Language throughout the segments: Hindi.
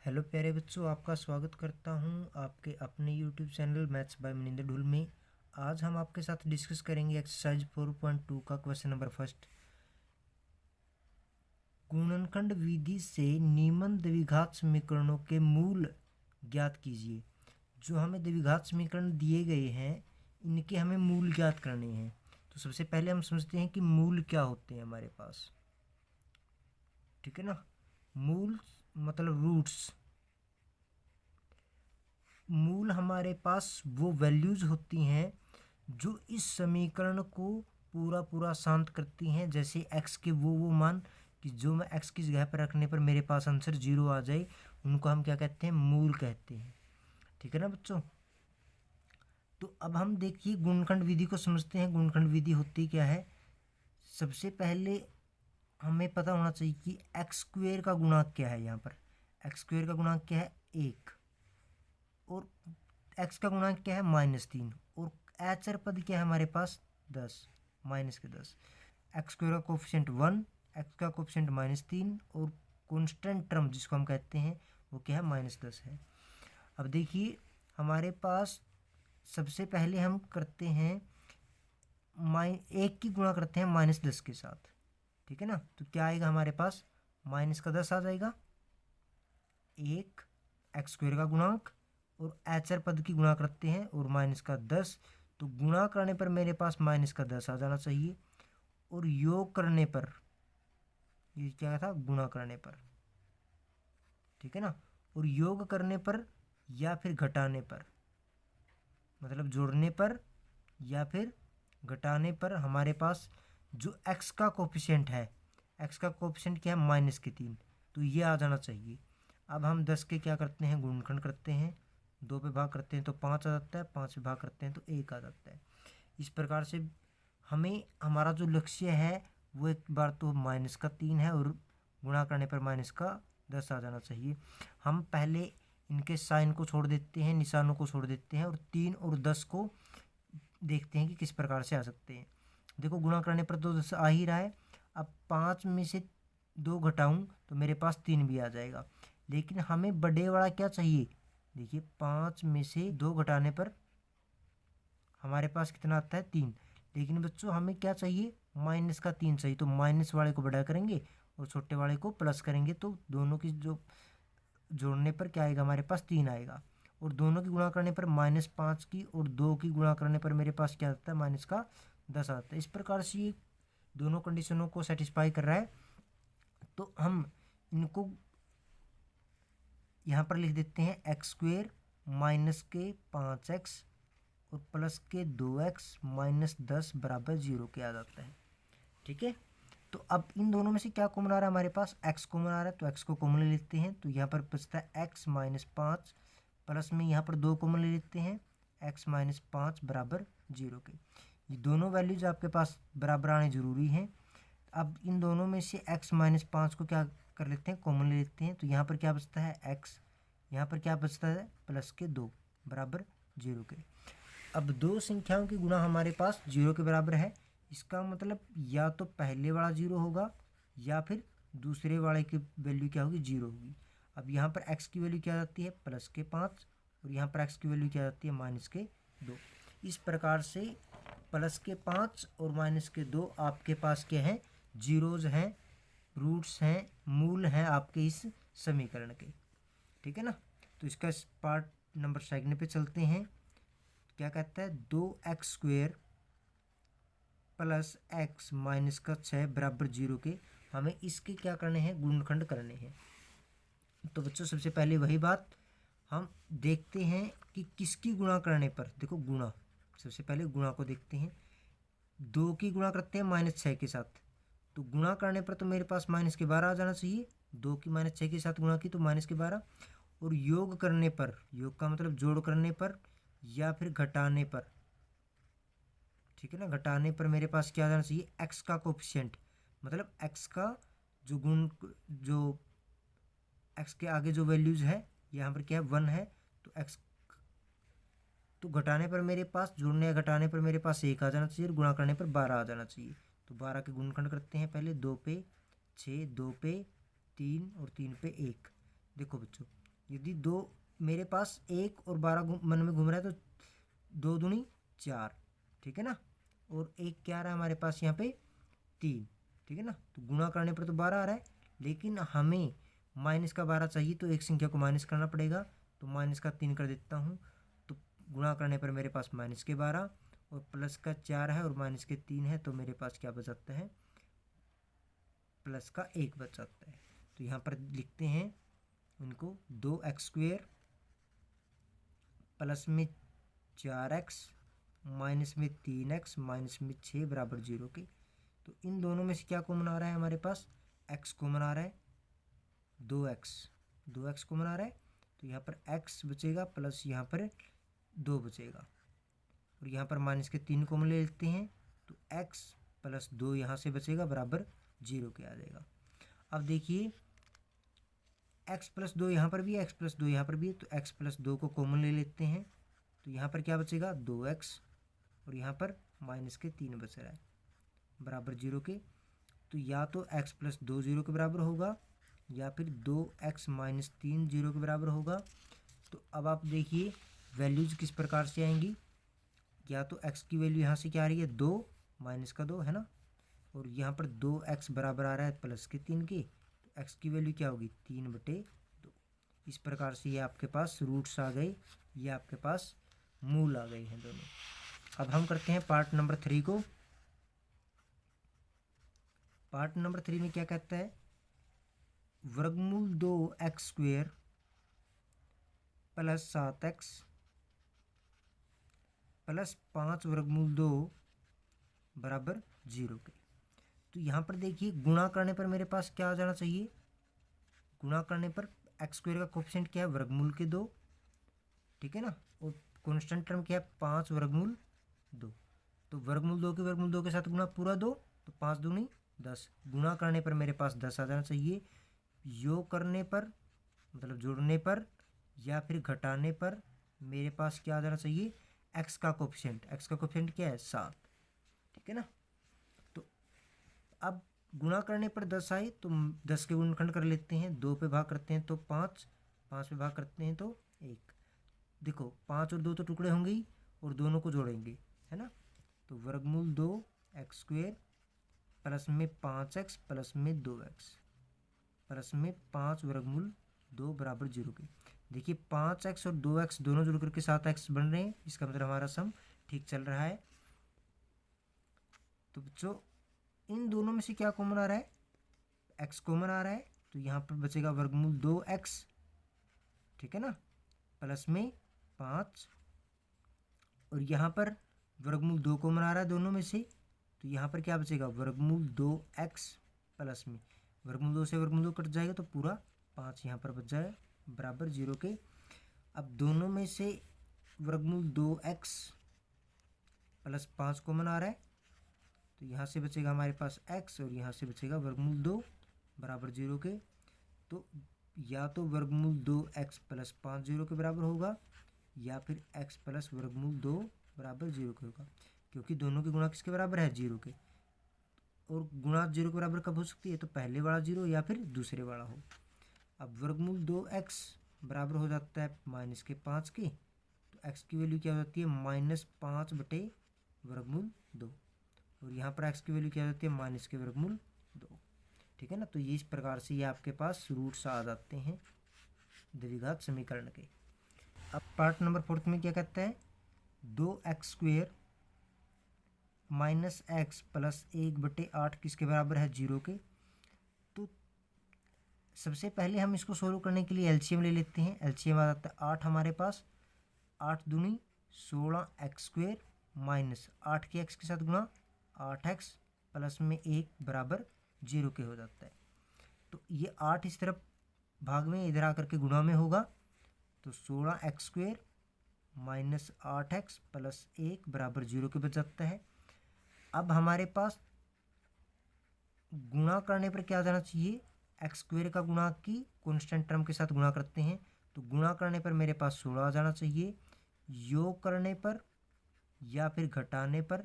हेलो प्यारे बच्चों, आपका स्वागत करता हूं आपके अपने YouTube channel maths by Maninder Dhull में। आज हम आपके साथ डिस्कस करेंगे एक्सरसाइज 4.2 का क्वेश्चन नंबर फर्स्ट। गुणनखंड विधि से निम्न द्विघात समीकरणों के मूल ज्ञात कीजिए। जो हमें द्विघात समीकरण दिए गए हैं इनके हमें मूल ज्ञात करने हैं। तो सबसे पहले हम समझते हैं कि मूल क्या होते हैं हमारे पास। ठीक है ना। मूल मतलब रूट्स। मूल हमारे पास वो वैल्यूज होती हैं जो इस समीकरण को पूरा पूरा शांत करती हैं। जैसे x के वो मान कि जो मैं x की जगह पर रखने पर मेरे पास आंसर 0 आ जाए, उनको हम क्या कहते हैं? मूल कहते हैं। ठीक है ना बच्चों। तो अब हम देखिए गुणनखंड विधि को समझते हैं। गुणनखंड विधि होती क्या है? सबसे पहले हमें पता होना चाहिए कि एक्स स्क्वेयर का गुणांक क्या है। यहाँ पर एक्स स्क्वेयर का गुणांक क्या है? 1। और x का गुणांक क्या है? -3। और अचर पद क्या है हमारे पास? 10, -10। एक्स स्क्वायर का कोफिशिएंट 1, एक्स का कोफिशिएंट -3 और कांस्टेंट टर्म जिसको हम कहते हैं वो क्या है? -10 है। अब देखिए हमारे पास सबसे पहले हम करते हैं 1 की गुणा करते हैं -10 के साथ। ठीक है ना। तो क्या आएगा हमारे पास? -10 आ जाएगा। 1 एक्स स्क्वायर का गुणांक और एचर पद की गुणा करते हैं और -10। तो गुणा करने पर मेरे पास -10 आ जाना चाहिए। और योग करने पर ये क्या था? गुणा करने पर। ठीक है ना। और योग करने पर या फिर घटाने पर, मतलब जोड़ने पर या फिर घटाने पर हमारे पास जो x का कोफिशिएंट है, x का कोफिशिएंट क्या है? -3। तो ये आ जाना चाहिए। अब हम 10 के क्या करते हैं? गुणनखंड करते हैं। 2 पे भाग करते हैं तो 5 आ जाता है, 5 पे भाग करते हैं तो 1 आ जाता है। इस प्रकार से हमें हमारा जो लक्ष्य है वो एक बार तो -3 है और गुणा करने पर -10 आ जाना चाहिए। हम पहले इनके साइन को छोड़ देते हैं, निशानों को छोड़ देते हैं और 3 और 10 को देखते हैं कि किस प्रकार से आ सकते हैं। देखो गुणा करने पर तो 10 आ ही रहा है। अब 5 में से 2 घटाऊं तो मेरे पास 3 भी आ जाएगा। लेकिन हमें बड़े वाला क्या चाहिए? देखिए 5 में से 2 घटाने पर हमारे पास कितना आता है? 3। लेकिन बच्चों हमें क्या चाहिए? -3 चाहिए। तो माइनस वाले को बड़ा करेंगे और छोटे वाले को प्लस करेंगे तो दोनों की जो जोड़ने पर क्या आएगा? हमारे पास 3 आएगा। और दोनों की गुणा करने पर -5 की और 2 की गुणा करने पर मेरे पास क्या आता है? -10 आता है। इस प्रकार से ये दोनों कंडीशनों को सेटिस्फाई कर रहा है। तो हम इनको यहाँ पर लिख देते हैं एक्स स्क्वेयर माइनस के 5x और प्लस के 2x -10 बराबर 0 के आ जाता है। ठीक है। तो अब इन दोनों में से क्या कॉमन आ रहा है? हमारे पास x कॉमन आ रहा है तो x को कॉमन ले लेते हैं। तो यहाँ पर बचता है x -5 प्लस में यहाँ पर 2 कॉमन ले लेते हैं, x -5 बराबर 0 के। ये दोनों वैल्यूज आपके पास बराबर आने जरूरी हैं। अब इन दोनों में से x -5 को क्या कर लेते हैं? कॉमन ले लेते हैं। तो यहाँ पर क्या बचता है? x। यहाँ पर क्या बचता है? प्लस के 2 बराबर 0 के। अब दो संख्याओं की गुणा हमारे पास 0 के बराबर है। इसका मतलब या तो पहले वाला 0 होगा या फिर दूसरे वाले की वैल्यू क्या होगी? 0 होगी। अब यहाँ पर x की वैल्यू क्या आती है? +5 और यहाँ पर x की वैल्यू क्या आती है? -2। इस प्रकार से +5 और -2 आपके पास क्या है? जीरोज हैं, रूट्स हैं, मूल हैं आपके इस समीकरण के। ठीक है ना। तो इसका पार्ट नंबर सेकंड पे चलते हैं। क्या कहता है? 2x² + x -6 बराबर 0 के हमें इसके क्या करने हैं? गुणनखंड करने हैं। तो बच्चों सबसे पहले वही बात हम देखते हैं कि किसकी गुणा करने पर। देखो गुणा, सबसे पहले गुणा को देखते हैं। 2 की गुणा करते हैं -6 के साथ। तो गुणा करने पर तो मेरे पास -12 आ जाना चाहिए। 2 की -6 के साथ गुणा की तो -12। और योग करने पर, योग का मतलब जोड़ करने पर या फिर घटाने पर, ठीक है ना, घटाने पर मेरे पास क्या आ जाना चाहिए? x का कोफिशिएंट, मतलब x का जो गुण, जो x के आगे जो वैल्यूज है यहाँ पर क्या है? 1 है। तो x, तो घटाने पर मेरे पास, जोड़ने या घटाने पर मेरे पास 1 आ जाना चाहिए और गुणा करने पर 12 आ जाना चाहिए। तो 12 के गुणनखंड करते हैं पहले। 2 पे 6, 2 पे 3 और 3 पे 1। देखो बच्चों यदि दो मेरे पास 1 और 12 मन में घूम रहा है तो 2 दूनी 4, ठीक है ना, और 1 क्या आ रहा है हमारे पास यहाँ पे 3, ठीक है ना। तो गुणा करने पर तो 12 आ रहा है, लेकिन हमें माइनस का 12 चाहिए तो एक संख्या को माइनस करना पड़ेगा, तो माइनस का 3 कर देता हूँ। तो गुणा करने पर मेरे पास माइनस के 12 और प्लस का 4 है और माइनस के 3 है, तो मेरे पास क्या बच जाता है, प्लस का 1 बच जाता है। तो यहाँ पर लिखते हैं उनको 2x² प्लस में 4x माइनस में 3x माइनस में 6 बराबर 0 के। तो इन दोनों में से क्या कॉमन आ रहा है हमारे पास, x कॉमन आ रहा है, 2x कॉमन आ रहा है, तो यहाँ पर x बचेगा प्लस यहाँ पर 2 बचेगा, और यहाँ पर माइनस के 3 कॉमन ले लेते हैं, तो x प्लस 2 यहाँ से बचेगा बराबर 0 के आ जाएगा। अब देखिए x प्लस 2 यहाँ पर भी है, x प्लस 2 यहाँ पर भी है, तो x प्लस 2 को कॉमन ले लेते हैं, तो यहाँ पर क्या बचेगा 2x, और यहाँ पर माइनस के 3 बच रहा है बराबर 0 के। तो या तो x प्लस 2 0 के बराबर होगा, या फिर 2x माइनस 3 0 के बराबर होगा। तो अब आप देखिए वैल्यूज किस प्रकार से आएंगी, या तो x की वैल्यू यहाँ से क्या आ रही है 2 माइनस का 2 है ना, और यहाँ पर 2x बराबर आ रहा है प्लस के 3 के, तो x की वैल्यू क्या होगी 3/2। इस प्रकार से ये आपके पास रूट्स आ गए, ये आपके पास मूल आ गए हैं दोनों। अब हम करते हैं पार्ट नंबर 3 को। पार्ट नंबर 3 में क्या कहता है, वर्गमूल 2x² प्लस 7x प्लस 5 वर्गमूल 2 बराबर 0 के। तो यहाँ पर देखिए गुणा करने पर मेरे पास क्या आ जाना चाहिए, गुणा करने पर x² का कोफिशिएंट क्या है वर्गमूल के 2, ठीक है ना, और कांस्टेंट टर्म क्या है 5 वर्गमूल 2। तो वर्गमूल 2 के वर्गमूल 2 के साथ गुणा पूरा 2, तो 5 दूनी 10, गुणा करने पर मेरे पास 10 आ जाना चाहिए। योग करने पर मतलब जोड़ने पर या फिर घटाने पर मेरे पास क्या आ जाना चाहिए, x का कोफिशिएंट क्या है 7, ठीक है ना। तो अब गुणा करने पर 10 आए तो 10 के गुणनखंड कर लेते हैं, 2 पे भाग करते हैं तो 5, 5 पे भाग करते हैं तो 1। देखो 5 और 2 तो टुकड़े होंगे ही, और दोनों को जोड़ेंगे, है ना। तो वर्गमूल 2x² प्लस में 5x प्लस में 2x प्लस में 5 वर्गमूल 2 बराबर 0 के। देखिए 5x और 2x दोनों जुड़ करके 7x बन रहे हैं, इसका मतलब हमारा सम ठीक चल रहा है। तो बच्चों इन दोनों में से क्या कॉमन आ रहा है, x कॉमन आ रहा है, तो यहाँ पर बचेगा वर्गमूल 2x, ठीक है ना, प्लस में 5, और यहाँ पर वर्गमूल 2 कॉमन आ रहा है दोनों में से, तो यहाँ पर क्या बचेगा वर्गमूल 2x प्लस में वर्गमूल 2 से वर्गमूल 2 कट जाएगा तो पूरा 5 यहाँ पर बच जाए बराबर 0 के। अब दोनों में से वर्गमूल 2x प्लस 5 कॉमन आ रहा है, तो यहाँ से बचेगा हमारे पास x, और यहाँ से बचेगा वर्गमूल 2 बराबर 0 के। तो या तो वर्गमूल 2x प्लस 5 0 के बराबर होगा, या फिर x प्लस वर्गमूल 2 बराबर 0 के होगा, क्योंकि दोनों की गुणा किसके बराबर है 0 के। और गुणा 0 के बराबर कब हो सकती है, तो पहले वाला 0 या फिर दूसरे वाला हो। अब वर्गमूल 2x बराबर हो जाता है माइनस के 5 के, तो x की वैल्यू क्या हो जाती है -5 बटे वर्गमूल 2, और यहाँ पर x की वैल्यू क्या हो जाती है माइनस के वर्गमूल 2, ठीक है ना। तो ये इस प्रकार से ये आपके पास रूट्स आ जाते हैं द्विघात समीकरण के। अब पार्ट नंबर 4 में क्या कहता है, 2x² माइनस x प्लस 1/8 किसके बराबर है 0 के। तो सबसे पहले हम इसको सोल्व करने के लिए एलसीएम ले लेते हैं। एलसीएम आ जाता है 8 हमारे पास, 8 दूनी 16x² माइनस 8 के x के साथ गुणा 8x प्लस में 1 बराबर 0 के हो जाता है। तो ये 8 इस तरफ भाग में इधर आकर के गुणा में होगा, तो 16x² माइनस 8x प्लस 1 बराबर 0 के बच जाता है। अब हमारे पास गुणा करने पर क्या आ जाना चाहिए, x² का गुणा की कांस्टेंट टर्म के साथ गुणा करते हैं, तो गुणा करने पर मेरे पास 16 आ जाना चाहिए। योग करने पर या फिर घटाने पर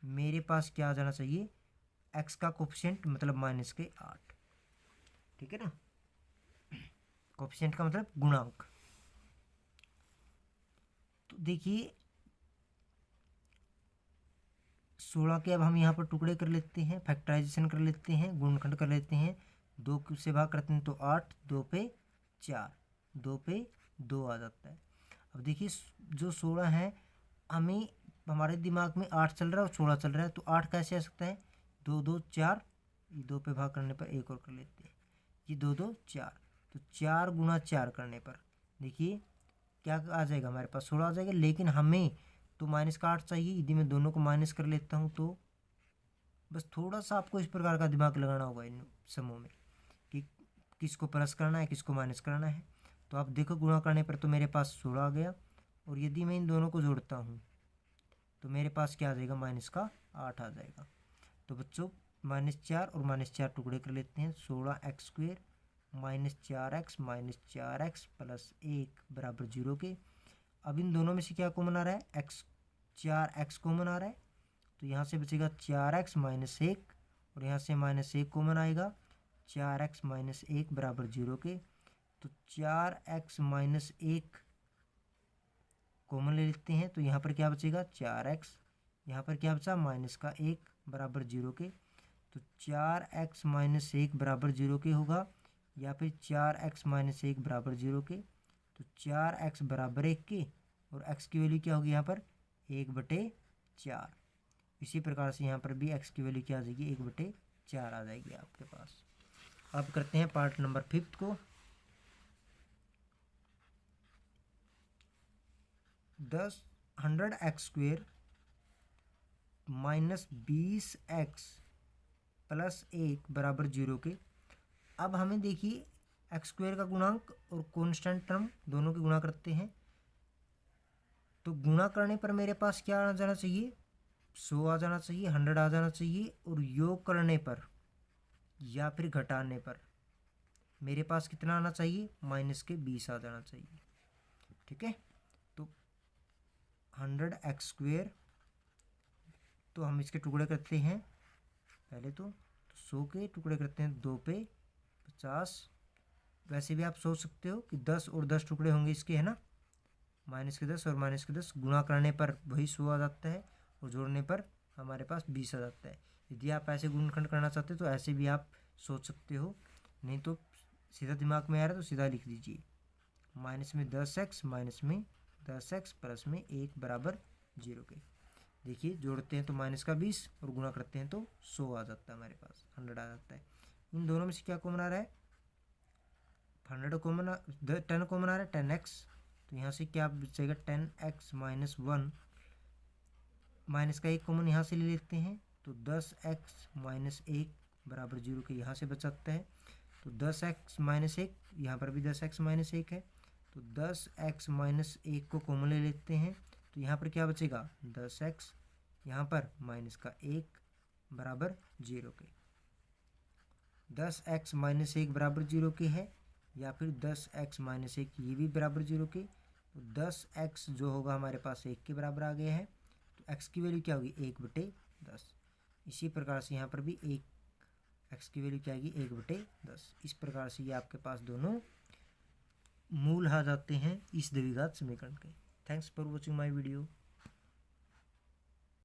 मेरे पास क्या आ जाना चाहिए, x का कोफिशिएंट मतलब -8, ठीक है ना। कोफिशिएंट का मतलब गुणांक। तो देखिए 16 के अब हम यहाँ पर टुकड़े कर लेते हैं, फैक्टराइजेशन कर लेते हैं, गुणनखंड कर लेते हैं। 2 से भाग करते हैं तो 8, 2 पे 4, 2 पे 2 आ जाता है। अब देखिए जो 16 है, हमें हमारे दिमाग में 8 चल रहा है और 16 चल रहा है, तो 8 कैसे आ सकता है? 2 2 4, 2 पे भाग करने पर एक और कर लेते हैं, ये 2 2 4, तो 4 गुना 4 करने पर देखिए क्या आ जाएगा, हमारे पास 16 आ जाएगा। लेकिन हमें तो माइनस का 8 चाहिए, यदि मैं दोनों को माइनस कर लेता हूँ तो बस थोड़ा सा आपको इस प्रकार का दिमाग लगाना होगा इन समूह में कि किसको प्लस करना है, किसको माइनस करना है। तो आप देखो गुणा करने पर तो मेरे पास 16 आ गया, और यदि मैं इन दोनों को जोड़ता हूँ तो मेरे पास क्या आ जाएगा, माइनस का 8 आ जाएगा। तो बच्चों -4 और -4 टुकड़े कर लेते हैं। 16x² -4x प्लस 1 बराबर 0 के। अब इन दोनों में से क्या कॉमन आ रहा है? 4x कॉमन आ रहा है, तो यहाँ से बचेगा 4x - 1, और यहाँ से -1 कॉमन आएगा, 4x - 1 बराबर 0 के। तो 4x - 1 कॉमन ले लेते हैं, तो यहाँ पर क्या बचेगा? 4x, यहाँ पर क्या बचा? -1 बराबर 0 के। तो 4x - 1 बराबर 0 के होगा, या फिर 4x - 1 बराबर 0 के। तो 4x बराबर 1 के, और x की वैल्यू क्या होगी यहाँ पर? 1/4। इसी प्रकार से यहाँ पर भी x की वैल्यू क्या आ जाएगी? 1/4 आ जाएगी आपके पास। अब करते हैं पार्ट नंबर 5 को। 100x² -20x प्लस 1 बराबर 0 के। अब हमें देखिए x² का गुणांक और कांस्टेंट टर्म दोनों के गुणा करते हैं, तो गुणा करने पर मेरे पास क्या आ जाना चाहिए? 100 आ जाना चाहिए, 100 आ जाना चाहिए, और योग करने पर या फिर घटाने पर मेरे पास कितना आना चाहिए? -20 आ जाना चाहिए। ठीक है, तो 100x², तो हम इसके टुकड़े करते हैं पहले तो 100 के टुकड़े करते हैं 2 पे 50। वैसे भी आप सोच सकते हो कि 10 और 10 टुकड़े होंगे इसके, है ना, -10 और -10 गुणा करने पर वही 100 आ जाता है, और जोड़ने पर हमारे पास 20 आ जाता है। यदि आप ऐसे गुणनखंड करना चाहते हो तो ऐसे भी आप सोच सकते हो, नहीं तो सीधा दिमाग में आ रहा है तो सीधा लिख दीजिए, माइनस में 10x माइनस में 10x प्लस में 1 बराबर 0 के। देखिए जोड़ते हैं तो -20 और गुणा करते हैं तो 100 आ जाता है, हमारे पास 100 आ जाता है। इन दोनों में से क्या कॉमन आ रहा है? 100 कॉमन, 10 कॉमन आ रहा है, 10x, तो यहाँ से क्या बचेगा? 10x - 1, माइनस का 1 कॉमन यहाँ से ले लेते हैं, तो 10x - 1 बराबर 0 के यहाँ से बच सकता है। तो 10x - 1, यहाँ पर भी 10x - 1 है, तो 10x - 1 को कॉमन ले लेते हैं, तो यहाँ पर क्या बचेगा? 10x, यहाँ पर माइनस का 1 बराबर 0 के। 10x - 1 बराबर 0 के है, या फिर 10x - 1 ये भी बराबर 0 के। तो 10x जो होगा हमारे पास 1 के बराबर आ गया है, तो x की वैल्यू क्या होगी? 1/10। इसी प्रकार से यहाँ पर भी x की वैल्यू क्या आएगी? 1/10। इस प्रकार से ये आपके पास दोनों मूल आ जाते हैं इस द्विघात समीकरण के। Thanks for watching my video.